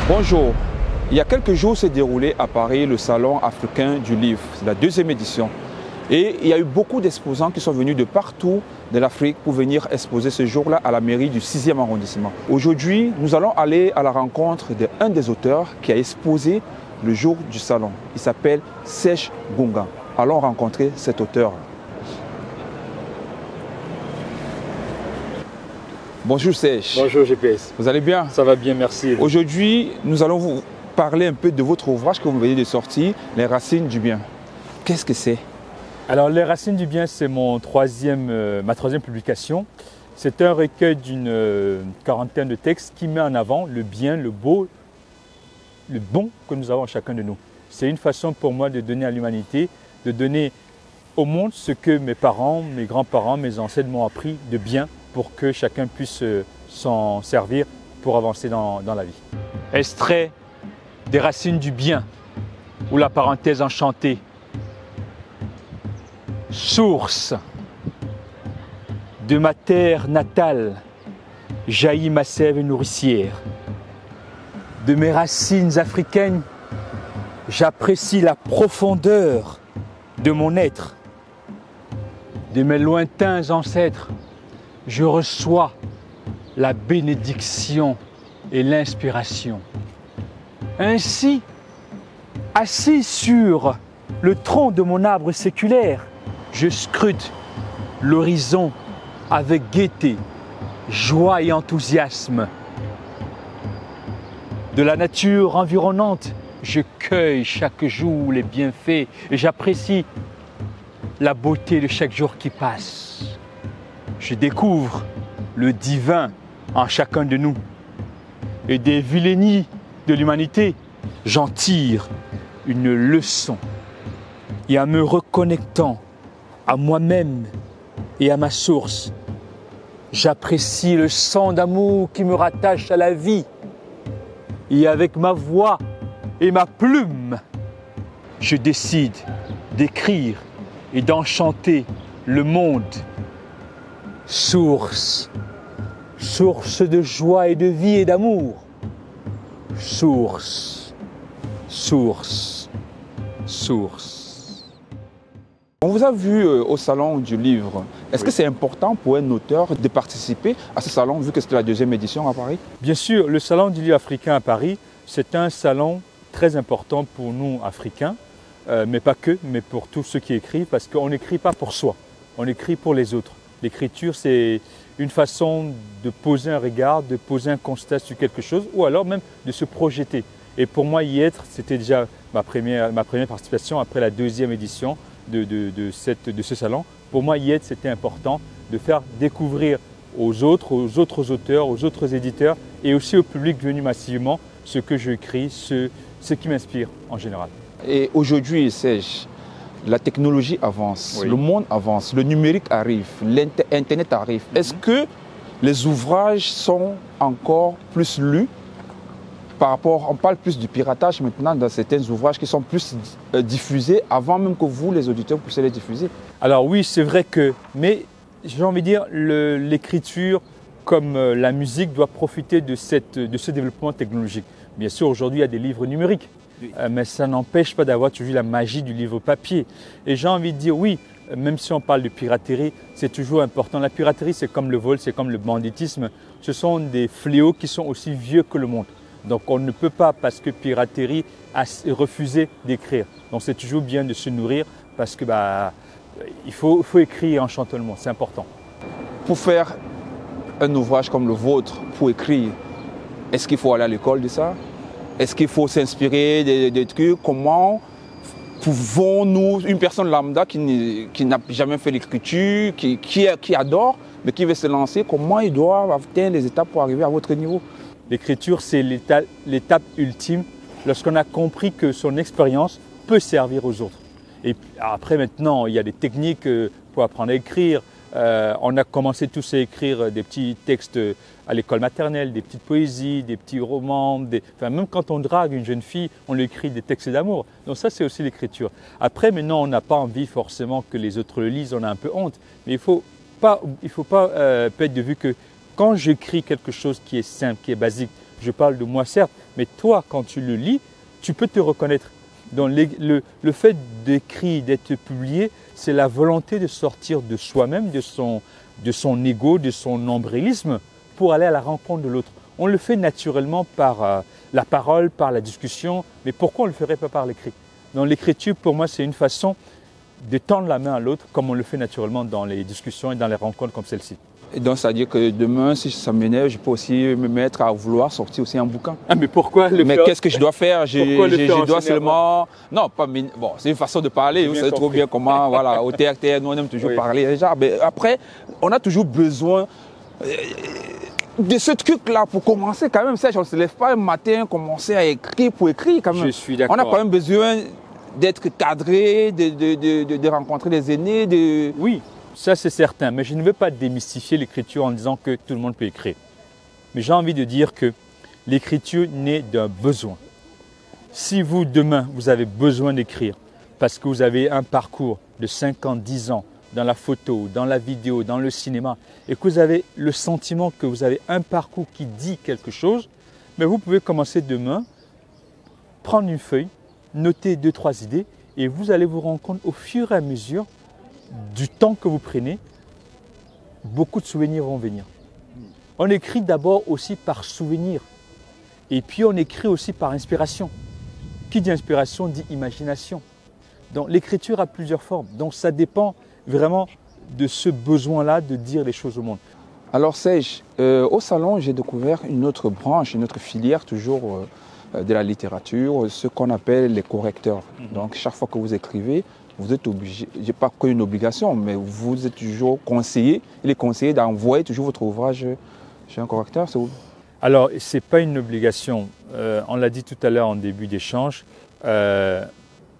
Bonjour. Il y a quelques jours s'est déroulé à Paris le Salon africain du livre, c'est la deuxième édition. Et il y a eu beaucoup d'exposants qui sont venus de partout de l'Afrique pour venir exposer ce jour-là à la mairie du 6e arrondissement. Aujourd'hui, nous allons aller à la rencontre d'un des auteurs qui a exposé le jour du salon. Il s'appelle Serge Gunga. Allons rencontrer cet auteur. Bonjour Serge. Bonjour GPS. Vous allez bien? Ça va bien, merci. Aujourd'hui, nous allons vous parler un peu de votre ouvrage que vous venez de sortir, Les Racines du Bien. Qu'est-ce que c'est? Alors, Les Racines du Bien, c'est ma troisième publication. C'est un recueil d'une quarantaine de textes qui met en avant le bien, le beau, le bon que nous avons chacun de nous. C'est une façon pour moi de donner à l'humanité, de donner au monde ce que mes parents, mes grands-parents, mes ancêtres m'ont appris de bien pour que chacun puisse s'en servir pour avancer dans la vie. Extrait des Racines du Bien, ou la parenthèse enchantée. Source de ma terre natale, jaillit ma sève nourricière. De mes racines africaines, j'apprécie la profondeur de mon être. De mes lointains ancêtres, je reçois la bénédiction et l'inspiration. Ainsi, assis sur le tronc de mon arbre séculaire, je scrute l'horizon avec gaieté, joie et enthousiasme. De la nature environnante, je cueille chaque jour les bienfaits et j'apprécie la beauté de chaque jour qui passe. Je découvre le divin en chacun de nous et des vilainies de l'humanité, j'en tire une leçon. Et en me reconnectant à moi-même et à ma source, j'apprécie le sang d'amour qui me rattache à la vie. Et avec ma voix et ma plume, je décide d'écrire et d'enchanter le monde. Source, source de joie et de vie et d'amour. Source, source, source. On vous a vu au salon du livre. Est-ce que c'est important pour un auteur de participer à ce salon, vu que c'était la deuxième édition à Paris? Bien sûr, le salon du livre africain à Paris, c'est un salon très important pour nous Africains, mais pas que, mais pour tous ceux qui écrivent, parce qu'on n'écrit pas pour soi, on écrit pour les autres. L'écriture, c'est une façon de poser un regard, de poser un constat sur quelque chose, ou alors même de se projeter. Et pour moi, y être, c'était déjà ma première participation après la deuxième édition de ce salon. Pour moi, y être, c'était important de faire découvrir aux autres auteurs, aux autres éditeurs et aussi au public venu massivement ce que j'écris, ce qui m'inspire en général. Et aujourd'hui, Serge, la technologie avance, Oui. Le monde avance, le numérique arrive, l'Internet arrive. Est-ce que les ouvrages sont encore plus lus par rapport, on parle plus du piratage maintenant dans certains ouvrages qui sont plus diffusés avant même que vous, les auditeurs, puissiez les diffuser? Alors oui, c'est vrai que, mais j'ai envie de dire, l'écriture comme la musique doit profiter de ce développement technologique. Bien sûr, aujourd'hui, il y a des livres numériques. Mais ça n'empêche pas d'avoir toujours la magie du livre papier. Et j'ai envie de dire oui, même si on parle de piraterie, c'est toujours important. La piraterie, c'est comme le vol, c'est comme le banditisme. Ce sont des fléaux qui sont aussi vieux que le monde. Donc on ne peut pas, parce que piraterie, refuser d'écrire. Donc c'est toujours bien de se nourrir parce que il faut écrire en chantant le monde, c'est important. Pour faire un ouvrage comme le vôtre, pour écrire, est-ce qu'il faut aller à l'école de ça? Est-ce qu'il faut s'inspirer des trucs? Comment pouvons-nous, une personne lambda qui n'a jamais fait l'écriture, qui adore, mais qui veut se lancer, comment il doit atteindre les étapes pour arriver à votre niveau? L'écriture, c'est l'étape ultime lorsqu'on a compris que son expérience peut servir aux autres. Et après, maintenant, il y a des techniques pour apprendre à écrire. On a commencé tous à écrire des petits textes à l'école maternelle, des petites poésies, des petits romans. Même quand on drague une jeune fille, on lui écrit des textes d'amour. Donc ça, c'est aussi l'écriture. Après, maintenant, on n'a pas envie forcément que les autres le lisent, on a un peu honte. Mais il ne faut pas perdre de vue que quand j'écris quelque chose qui est simple, qui est basique, je parle de moi certes, mais toi, quand tu le lis, tu peux te reconnaître. Donc le fait d'écrire, d'être publié, c'est la volonté de sortir de soi-même, de son ego, de son nombrilisme, pour aller à la rencontre de l'autre. On le fait naturellement par la parole, par la discussion, mais pourquoi on ne le ferait pas par l'écrit? Donc l'écriture, pour moi, c'est une façon de tendre la main à l'autre, comme on le fait naturellement dans les discussions et dans les rencontres comme celle-ci. Et donc, c'est-à-dire que demain, si ça m'énerve, je peux aussi me mettre à vouloir sortir aussi un bouquin. Ah, mais pourquoi le Mais faire? qu'est-ce que je dois faire? Je dois seulement... Non, pas bon, c'est une façon de parler. Vous savez trop bien comment, voilà, au TRT, nous on aime toujours parler. Déjà, mais après, on a toujours besoin de ce truc-là pour commencer quand même. On ne se lève pas un matin, commencer à écrire pour écrire quand même. Je suis d'accord. On a quand même besoin d'être cadré, de rencontrer des aînés. Oui. Ça, c'est certain, mais je ne veux pas démystifier l'écriture en disant que tout le monde peut écrire. Mais j'ai envie de dire que l'écriture naît d'un besoin. Si vous, demain, vous avez besoin d'écrire parce que vous avez un parcours de 5 ans, 10 ans dans la photo, dans la vidéo, dans le cinéma, et que vous avez le sentiment que vous avez un parcours qui dit quelque chose, mais vous pouvez commencer demain, prendre une feuille, noter 2-3 idées, et vous allez vous rendre compte au fur et à mesure du temps que vous prenez, beaucoup de souvenirs vont venir. On écrit d'abord aussi par souvenir. Et puis on écrit aussi par inspiration. Qui dit inspiration dit imagination. Donc l'écriture a plusieurs formes. Donc ça dépend vraiment de ce besoin-là de dire les choses au monde. Alors Serge, au salon, j'ai découvert une autre branche, une autre filière toujours de la littérature, ce qu'on appelle les correcteurs. Donc chaque fois que vous écrivez, vous êtes obligé, je n'ai pas qu'une obligation, mais vous êtes toujours conseillé, il est conseillé d'envoyer toujours votre ouvrage chez un correcteur. Alors, ce n'est pas une obligation. On l'a dit tout à l'heure en début d'échange, il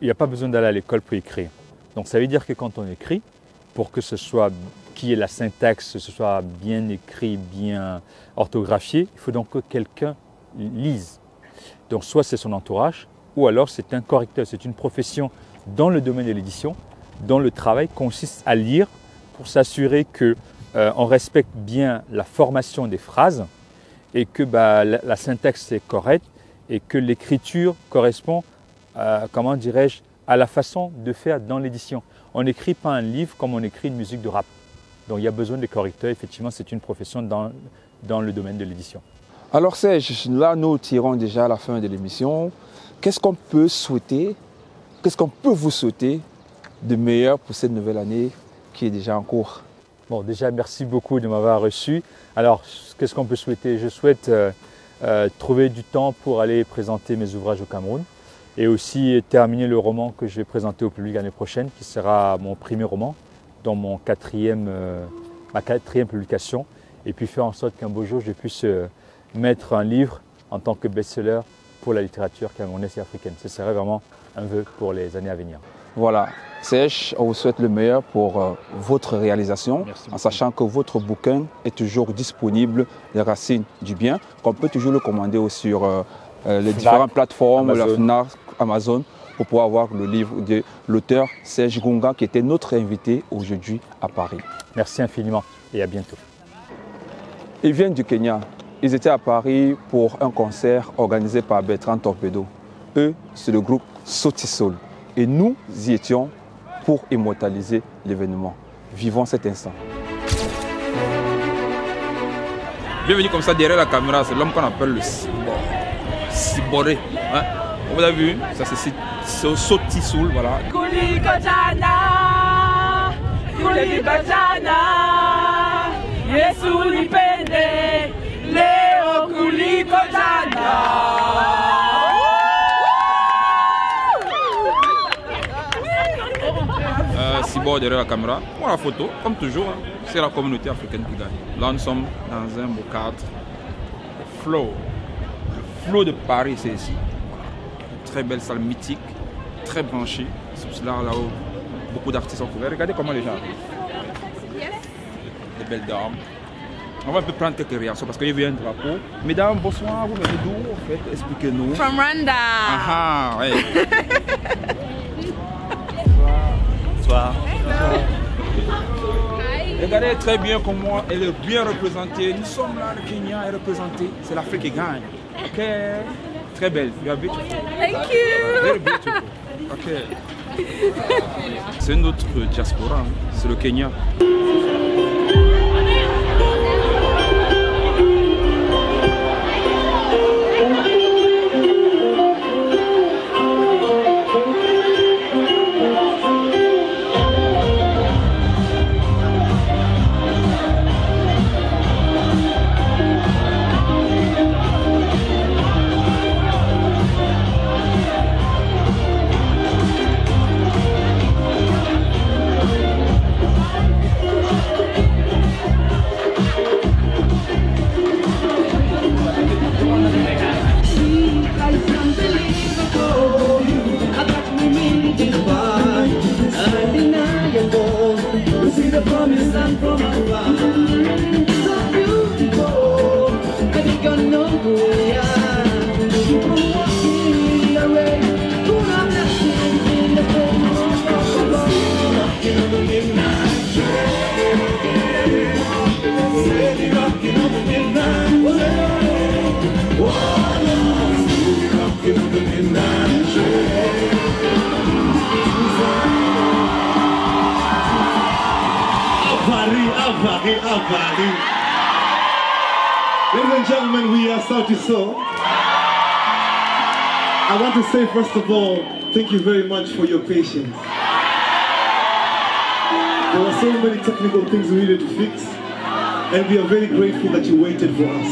n'y a pas besoin d'aller à l'école pour écrire. Donc ça veut dire que quand on écrit, pour que ce soit, qu'il y ait la syntaxe, que ce soit bien écrit, bien orthographié, il faut donc que quelqu'un lise. Donc soit c'est son entourage, ou alors c'est un correcteur, c'est une profession dans le domaine de l'édition, dont le travail consiste à lire pour s'assurer qu'on respecte bien la formation des phrases et que la syntaxe est correcte et que l'écriture correspond, comment dirais-je, à la façon de faire dans l'édition. On n'écrit pas un livre comme on écrit une musique de rap. Donc il y a besoin de correcteurs, effectivement c'est une profession dans le domaine de l'édition. Alors Serge, là nous tirons déjà à la fin de l'émission. Qu'est-ce qu'on peut souhaiter? Qu'est-ce qu'on peut vous souhaiter de meilleur pour cette nouvelle année qui est déjà en cours? Bon, déjà, merci beaucoup de m'avoir reçu. Alors, qu'est-ce qu'on peut souhaiter? Je souhaite trouver du temps pour aller présenter mes ouvrages au Cameroun et aussi terminer le roman que je vais présenter au public l'année prochaine, qui sera mon premier roman, dans ma quatrième publication, et puis faire en sorte qu'un beau jour, je puisse mettre un livre en tant que best-seller pour la littérature camerounaise et africaine. Ce serait vraiment un vœu pour les années à venir. Voilà, Serge, on vous souhaite le meilleur pour votre réalisation, en sachant que votre bouquin est toujours disponible, Les Racines du Bien, qu'on peut toujours le commander sur les différentes plateformes, la FNAC, Amazon, pour pouvoir avoir le livre de l'auteur Serge Gunga, qui était notre invité aujourd'hui à Paris. Merci infiniment et à bientôt. Ils viennent du Kenya. Ils étaient à Paris pour un concert organisé par Bertrand Torpedo. Eux, c'est le groupe Sauti Soul. Et nous y étions pour immortaliser l'événement. Vivons cet instant. Bienvenue comme ça derrière la caméra, c'est l'homme qu'on appelle le cyborg. Cyboré. Hein? Vous avez vu? Ça c'est Sauti Soul, voilà. Cyborg derrière la caméra, pour la photo, comme toujours, hein, c'est la communauté africaine qui gagne. Là nous sommes dans un beau cadre. Le flow de Paris, c'est ici. Une très belle salle mythique, très branchée. C'est là où beaucoup d'artistes sont couverts. Regardez comment les gens arrivent. Des belles dames. On va un peu prendre quelques réactions parce qu'il y a un drapeau. Mesdames, bonsoir, vous venez d'où en fait? Expliquez-nous. From Rwanda. Ah, ouais. Bonsoir. Regardez très bien comment elle est bien représentée. Nous sommes là, le Kenya est représenté. C'est l'Afrique qui gagne. Okay. Très belle. You are beautiful. Thank you. Very beautiful. Okay. C'est une autre diaspora, hein. C'est le Kenya. Ladies and gentlemen, we are Sauti Sol. I want to say first of all, thank you very much for your patience. There were so many technical things we needed to fix, and we are very grateful that you waited for us.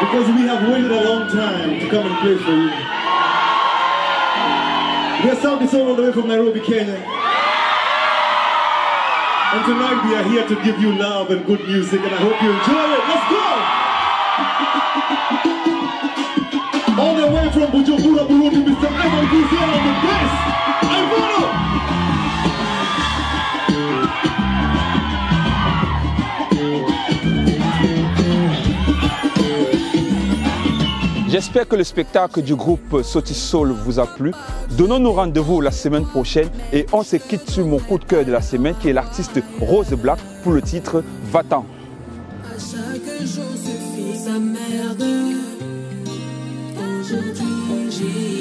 Because we have waited a long time to come and play for you. We are Sauti Sol all the way from Nairobi, Kenya. And tonight we are here to give you love and good music, and I hope you enjoy it. Let's go! All the way from Bujumbura, Burundi, Mr. Ivan Guzman on the bass. Ivano! J'espère que le spectacle du groupe Sauti Sol vous a plu. Donnons-nous rendez-vous la semaine prochaine et on se quitte sur mon coup de cœur de la semaine qui est l'artiste Rose Black pour le titre Va-t'en. À chaque jour suffit sa merde. Aujourd'hui j'ai